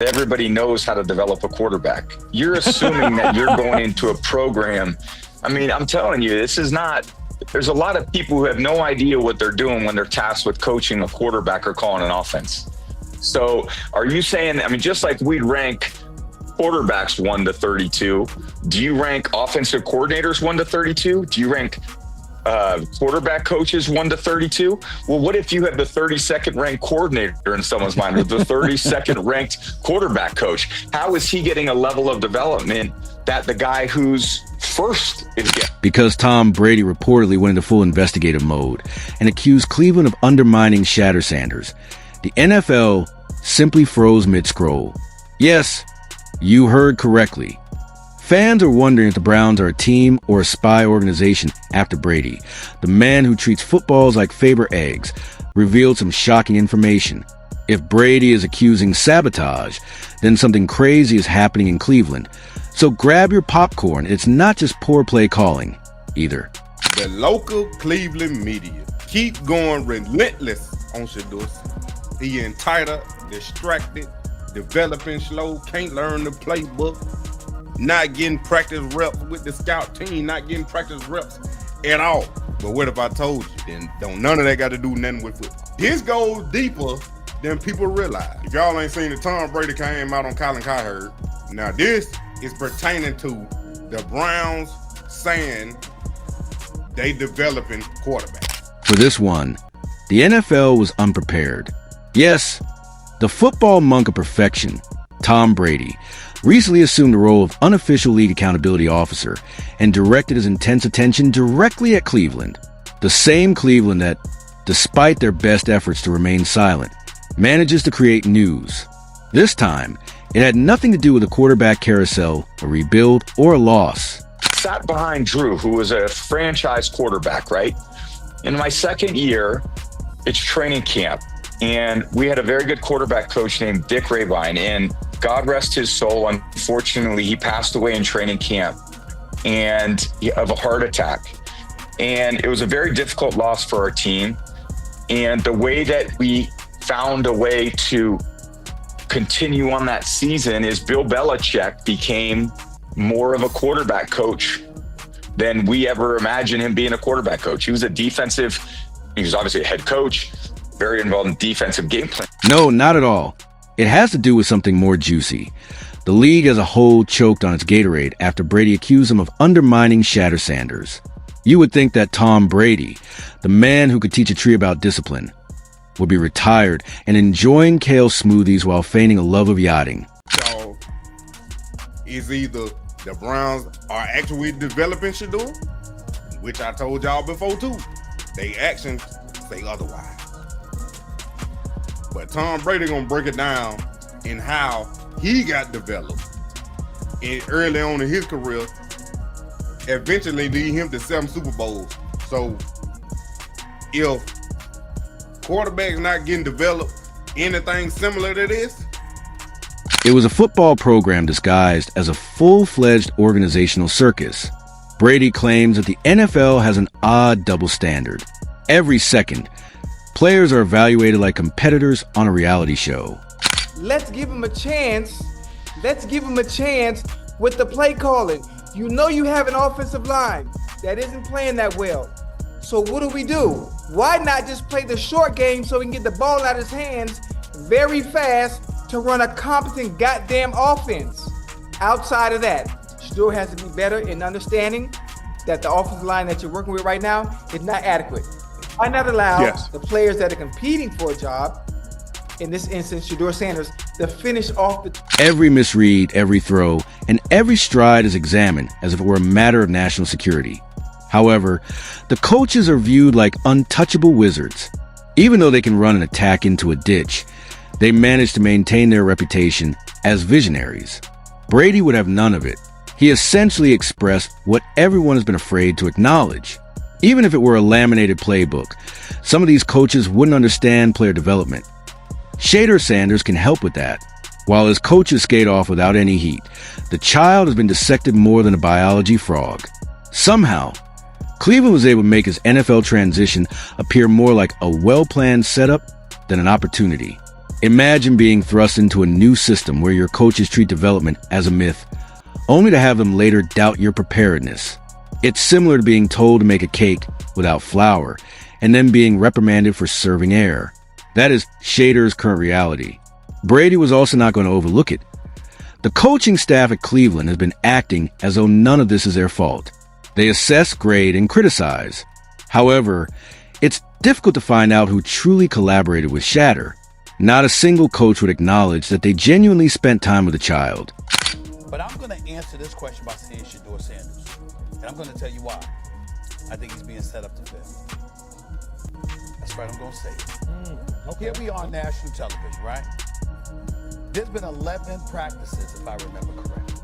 everybody knows how to develop a quarterback. You're assuming that you're going into a program. I mean, I'm telling you, this is not, there's a lot of people who have no idea what they're doing when they're tasked with coaching a quarterback or calling an offense. So are you saying, I mean, just like we'd rank quarterbacks 1 to 32, do you rank offensive coordinators 1 to 32? Do you rank quarterback coaches 1 to 32? Well, what if you had the 32nd ranked coordinator in someone's mind, or the 32nd ranked quarterback coach? How is he getting a level of development that the guy who's first is getting? Because Tom Brady reportedly went into full investigative mode and accused Cleveland of undermining Shedeur Sanders, the NFL simply froze mid-scroll. Yes, you heard correctly. Fans are wondering if the Browns are a team or a spy organization after Brady, the man who treats footballs like Faber eggs, revealed some shocking information. If Brady is accusing sabotage, then something crazy is happening in Cleveland. So grab your popcorn. It's not just poor play calling, either. The local Cleveland media keep going relentless on Shedeur. He entitled, distracted, developing slow, can't learn the playbook, not getting practice reps with the scout team, not getting practice reps at all. But what if I told you? Then don't none of that got to do nothing with football. This goes deeper than people realize. If y'all ain't seen it, Tom Brady came out on Colin Cowherd. Now this is pertaining to the Browns saying they developing quarterbacks. For this one, the NFL was unprepared. Yes, the football monk of perfection, Tom Brady, recently assumed the role of unofficial league accountability officer and directed his intense attention directly at Cleveland. The same Cleveland that, despite their best efforts to remain silent, manages to create news. This time, it had nothing to do with a quarterback carousel, a rebuild, or a loss. Sat behind Drew, who was a franchise quarterback, right? In my second year, it's training camp. And we had a very good quarterback coach named Dick Rabine, and God rest his soul. Unfortunately, he passed away in training camp and of a heart attack. And it was a very difficult loss for our team. And the way that we found a way to continue on that season is Bill Belichick became more of a quarterback coach than we ever imagined him being a quarterback coach. He was obviously a head coach, very involved in defensive game plan. No, not at all. It has to do with something more juicy. The league as a whole choked on its Gatorade after Brady accused him of undermining Shedeur Sanders. You would think that Tom Brady, the man who could teach a tree about discipline, would be retired and enjoying kale smoothies while feigning a love of yachting. So, it's either the Browns are actually developing Shedeur, which I told y'all before too. They actions say otherwise. But Tom Brady gonna break it down in how he got developed early on in his career, eventually lead him to 7 Super Bowls. So if quarterbacks not getting developed, anything similar to this? It was a football program disguised as a full-fledged organizational circus. Brady claims that the NFL has an odd double standard. Every second, players are evaluated like competitors on a reality show. Let's give him a chance. Let's give him a chance with the play calling. You know you have an offensive line that isn't playing that well. So what do? Why not just play the short game so he can get the ball out of his hands very fast to run a competent goddamn offense? Outside of that, Shedeur has to be better in understanding that the offensive line that you're working with right now is not adequate. Why not allow the players that are competing for a job, in this instance, Shedeur Sanders, to finish off the... Every misread, every throw, and every stride is examined as if it were a matter of national security. However, the coaches are viewed like untouchable wizards. Even though they can run an attack into a ditch, they manage to maintain their reputation as visionaries. Brady would have none of it. He essentially expressed what everyone has been afraid to acknowledge. Even if it were a laminated playbook, some of these coaches wouldn't understand player development. Shedeur Sanders can help with that. While his coaches skate off without any heat, the child has been dissected more than a biology frog. Somehow, Cleveland was able to make his NFL transition appear more like a well-planned setup than an opportunity. Imagine being thrust into a new system where your coaches treat development as a myth, only to have them later doubt your preparedness. It's similar to being told to make a cake without flour and then being reprimanded for serving air. That is Shedeur's current reality. Brady was also not going to overlook it. The coaching staff at Cleveland has been acting as though none of this is their fault. They assess, grade, and criticize. However, it's difficult to find out who truly collaborated with Shedeur. Not a single coach would acknowledge that they genuinely spent time with the child. But I'm going to answer this question by saying Shedeur Sanders. And I'm going to tell you why. I think he's being set up to fail. That's right, I'm going to say it. Okay. Here we are on national television, right? There's been 11 practices, if I remember correctly.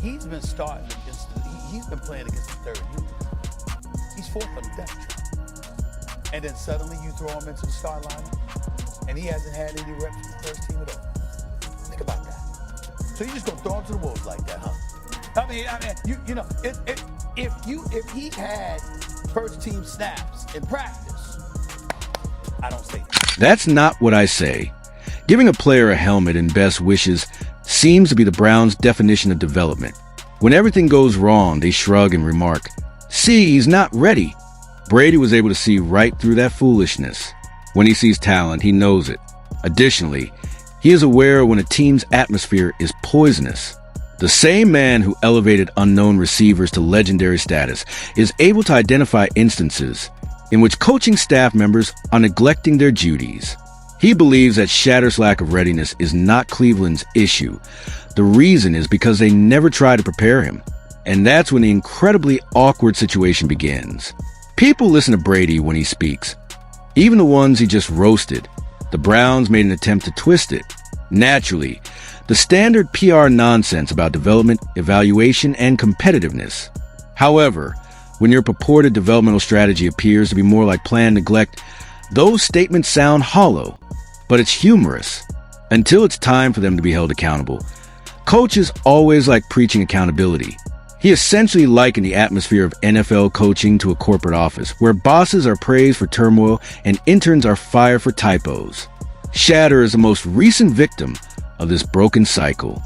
He's been he's been playing against the third unit. He's fourth on the depth chart. And then suddenly you throw him into the start lineup, and he hasn't had any reps with the first team at all. Think about that. So you just gonna throw him to the wolves like that, huh? I mean, you know, if he had first team snaps in practice, I don't say that. That's not what I say. Giving a player a helmet and best wishes seems to be the Browns' definition of development. When everything goes wrong, they shrug and remark, "See, he's not ready." Brady was able to see right through that foolishness. When he sees talent, he knows it. Additionally, he is aware when a team's atmosphere is poisonous. The same man who elevated unknown receivers to legendary status is able to identify instances in which coaching staff members are neglecting their duties. He believes that Shedeur's lack of readiness is not Cleveland's issue. The reason is because they never tried to prepare him. And that's when the incredibly awkward situation begins. People listen to Brady when he speaks. Even the ones he just roasted. The Browns made an attempt to twist it. Naturally, the standard PR nonsense about development, evaluation, and competitiveness. However, when your purported developmental strategy appears to be more like planned neglect, those statements sound hollow, but it's humorous. Until it's time for them to be held accountable. Coaches always like preaching accountability. He essentially likened the atmosphere of NFL coaching to a corporate office, where bosses are praised for turmoil and interns are fired for typos. Shedeur is the most recent victim of this broken cycle.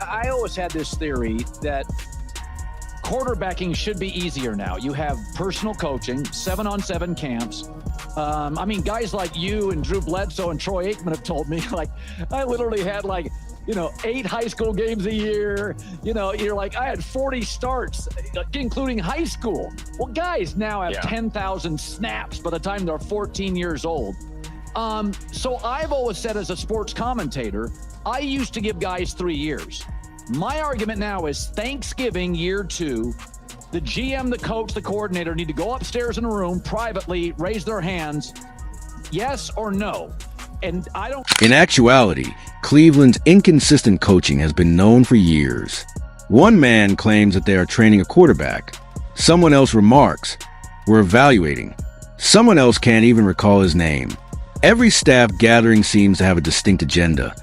I always had this theory that quarterbacking should be easier now. You have personal coaching, 7-on-7 camps. I mean, guys like you and Drew Bledsoe and Troy Aikman have told me, like, I literally had 8 high school games a year. You're like, I had 40 starts, including high school. Well, guys now have 10,000 snaps by the time they're 14 years old. So I've always said, as a sports commentator, I used to give guys 3 years. My argument now is Thanksgiving year 2, the GM, the coach, the coordinator need to go upstairs in a room privately, raise their hands, yes or no. And I don't. In actuality, Cleveland's inconsistent coaching has been known for years. One man claims that they are training a quarterback. Someone else remarks, "We're evaluating." Someone else can't even recall his name. Every staff gathering seems to have a distinct agenda,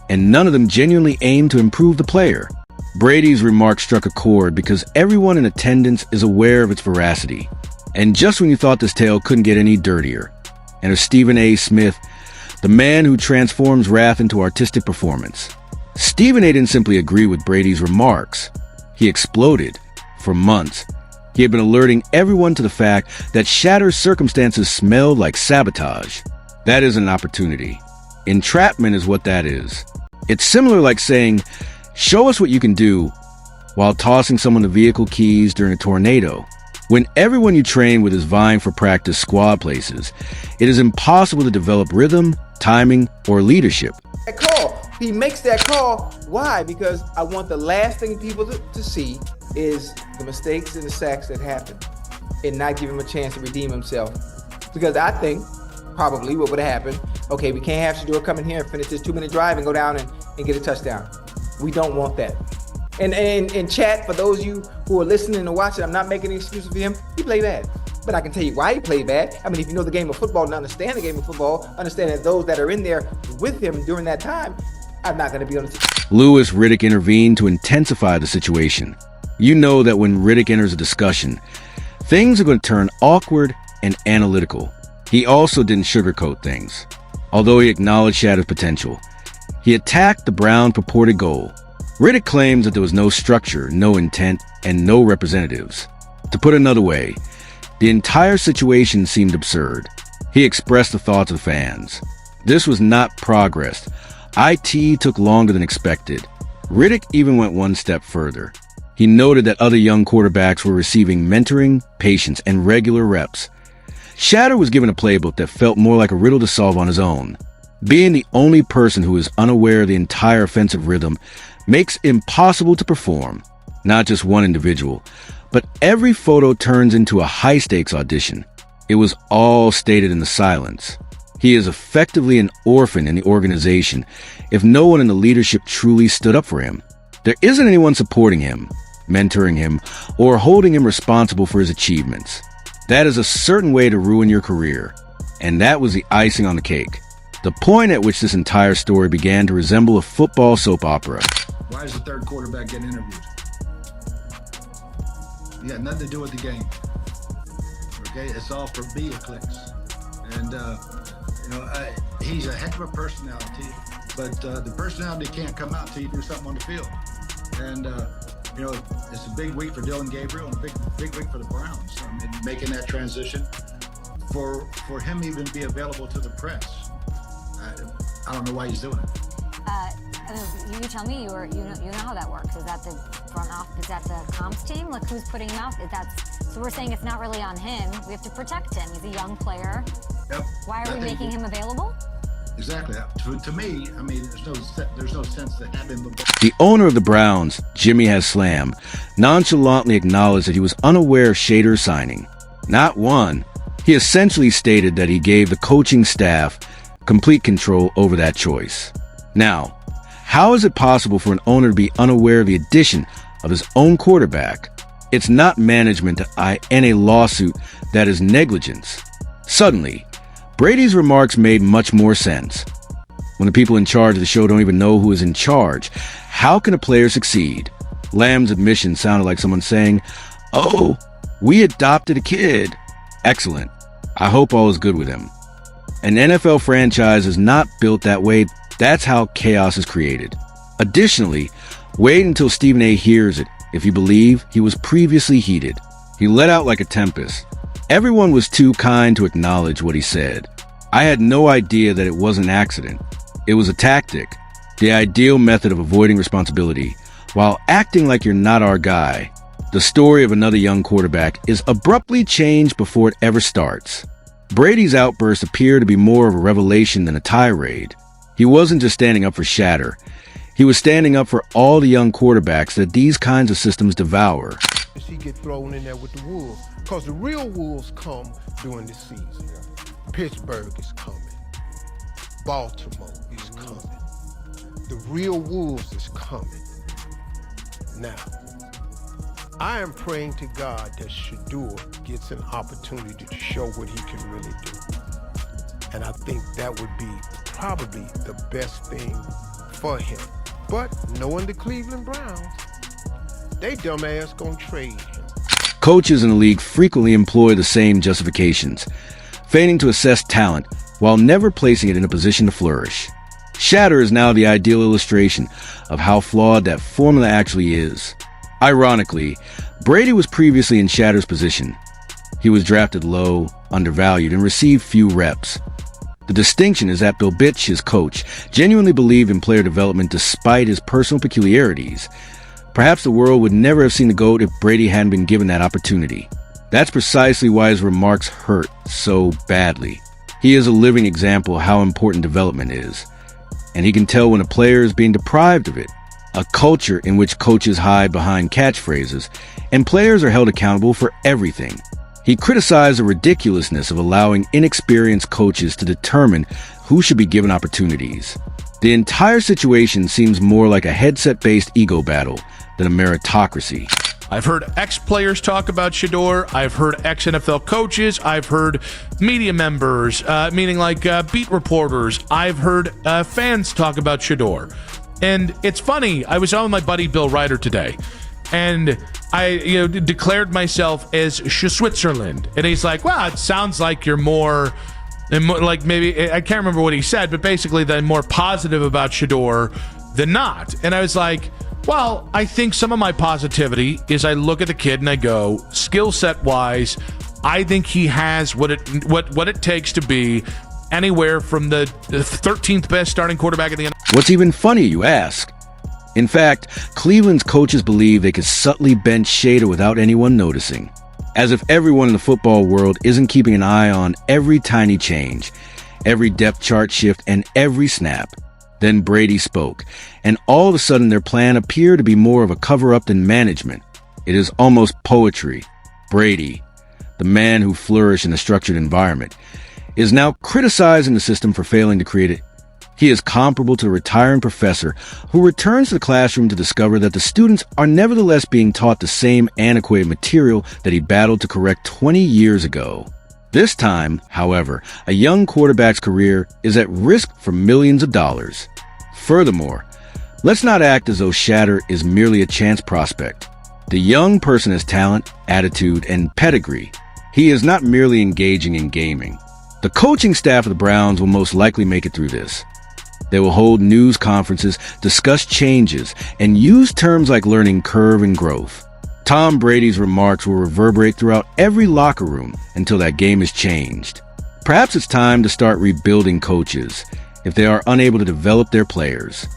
and none of them genuinely aim to improve the player. Brady's remark struck a chord because everyone in attendance is aware of its veracity. And just when you thought this tale couldn't get any dirtier, enter Stephen A. Smith, the man who transforms wrath into artistic performance. Stephen A. didn't simply agree with Brady's remarks. He exploded. For months, he had been alerting everyone to the fact that Shedeur's circumstances smelled like sabotage. That isn't an opportunity. Entrapment is what that is. It's similar like saying, "Show us what you can do," while tossing someone the vehicle keys during a tornado. When everyone you train with is vying for practice squad places, it is impossible to develop rhythm, timing, or leadership. That call. He makes that call. Why? Because I want the last thing people to see is the mistakes and the sacks that happen and not give him a chance to redeem himself. Because I think probably what would have happened, okay, we can't have Shedeur come in here and finish this 2-minute drive and go down and get a touchdown. We don't want that. And in chat, for those of you who are listening and watching, I'm not making an excuse for him. He played bad. But I can tell you why he played bad. I mean, if you know the game of football and understand the game of football, understand that those that are in there with him during that time are not going to be on the team. Louis Riddick intervened to intensify the situation. You know that when Riddick enters a discussion, things are going to turn awkward and analytical. He also didn't sugarcoat things. although he acknowledged Shedur's potential. He attacked the Brown purported goal. Riddick claims that there was no structure, no intent, and no representatives. To put another way, the entire situation seemed absurd. He expressed the thoughts of the fans. This was not progress. IT took longer than expected. Riddick even went one step further. He noted that other young quarterbacks were receiving mentoring, patience, and regular reps. Shedeur was given a playbook that felt more like a riddle to solve on his own. Being the only person who is unaware of the entire offensive rhythm makes it impossible to perform. Not just one individual, but every photo turns into a high-stakes audition. It was all stated in the silence. He is effectively an orphan in the organization if no one in the leadership truly stood up for him. There isn't anyone supporting him, mentoring him, or holding him responsible for his achievements. That is a certain way to ruin your career, and that was the icing on the cake. The point at which this entire story began to resemble a football soap opera. Why is the third quarterback getting interviewed? You got nothing to do with the game. Okay, it's all for media clicks. And, he's a heck of a personality, but the personality can't come out until you do something on the field. And, it's a big week for Dylan Gabriel and a big week for the Browns. I mean, making that transition for him even be available to the press. I don't know why he's doing it. You tell me, you know how that works. Is that the front office? Is that the comms team? Like, who's putting him out? So we're saying it's not really on him. We have to protect him. He's a young player. Yep. Why are we making him available? Exactly. To me, I mean, there's no sense to having the. The owner of the Browns, Jimmy Haslam, nonchalantly acknowledged that he was unaware of Shedeur signing. Not one. He essentially stated that he gave the coaching staff complete control over that choice. Now, how is it possible for an owner to be unaware of the addition of his own quarterback? It's not management and a lawsuit that is negligence. Suddenly, Brady's remarks made much more sense. When the people in charge of the show don't even know who is in charge, how can a player succeed? Lamb's admission sounded like someone saying, "Oh, we adopted a kid." Excellent. I hope all is good with him. An NFL franchise is not built that way. That's how chaos is created. Additionally, wait until Stephen A. hears it. If you believe, he was previously heated. He let out like a tempest. Everyone was too kind to acknowledge what he said. I had no idea that it was an accident. It was a tactic, the ideal method of avoiding responsibility, while acting like you're not our guy. The story of another young quarterback is abruptly changed before it ever starts. Brady's outbursts appear to be more of a revelation than a tirade. He wasn't just standing up for Shedeur. He was standing up for all the young quarterbacks that these kinds of systems devour. She get thrown in there with the Wolves, because the real Wolves come during the season. Pittsburgh is coming. Baltimore is coming. The real Wolves is coming. Now, I am praying to God that Shedeur gets an opportunity to show what he can really do. And I think that would be probably the best thing for him. But knowing the Cleveland Browns, they dumbass gonna trade him. Coaches in the league frequently employ the same justifications, feigning to assess talent while never placing it in a position to flourish. Shedeur is now the ideal illustration of how flawed that formula actually is. Ironically, Brady was previously in Shedeur's position. He was drafted low, undervalued, and received few reps. The distinction is that Bill Bitch, his coach, genuinely believed in player development despite his personal peculiarities. Perhaps the world would never have seen the GOAT if Brady hadn't been given that opportunity. That's precisely why his remarks hurt so badly. He is a living example of how important development is. And he can tell when a player is being deprived of it. A culture in which coaches hide behind catchphrases and players are held accountable for everything. He criticized the ridiculousness of allowing inexperienced coaches to determine who should be given opportunities. The entire situation seems more like a headset-based ego battle than a meritocracy. I've heard ex-players talk about Shedeur. I've heard ex-NFL coaches. I've heard media members, meaning like beat reporters. I've heard fans talk about Shedeur. And it's funny, I was on with my buddy Bill Ryder today, and I declared myself as Switzerland. And he's like, well, it sounds like you're more And like maybe, I can't remember what he said, but basically then more positive about Shedeur than not. And I was like, well, I think some of my positivity is I look at the kid and I go, skill set wise, I think he has what it takes to be anywhere from the 13th best starting quarterback in the NFL. What's even funnier, you ask? In fact, Cleveland's coaches believe they could subtly bench Shedeur without anyone noticing. As if everyone in the football world isn't keeping an eye on every tiny change, every depth chart shift, and every snap. Then Brady spoke, and all of a sudden their plan appeared to be more of a cover-up than management. It is almost poetry. Brady, the man who flourished in a structured environment, is now criticizing the system for failing to create it. He is comparable to a retiring professor who returns to the classroom to discover that the students are nevertheless being taught the same antiquated material that he battled to correct 20 years ago. This time, however, a young quarterback's career is at risk for millions of dollars. Furthermore, let's not act as though Shedeur is merely a chance prospect. The young person has talent, attitude, and pedigree. He is not merely engaging in gaming. The coaching staff of the Browns will most likely make it through this. They will hold news conferences, discuss changes, and use terms like learning curve and growth. Tom Brady's remarks will reverberate throughout every locker room until that game is changed. Perhaps it's time to start rebuilding coaches if they are unable to develop their players.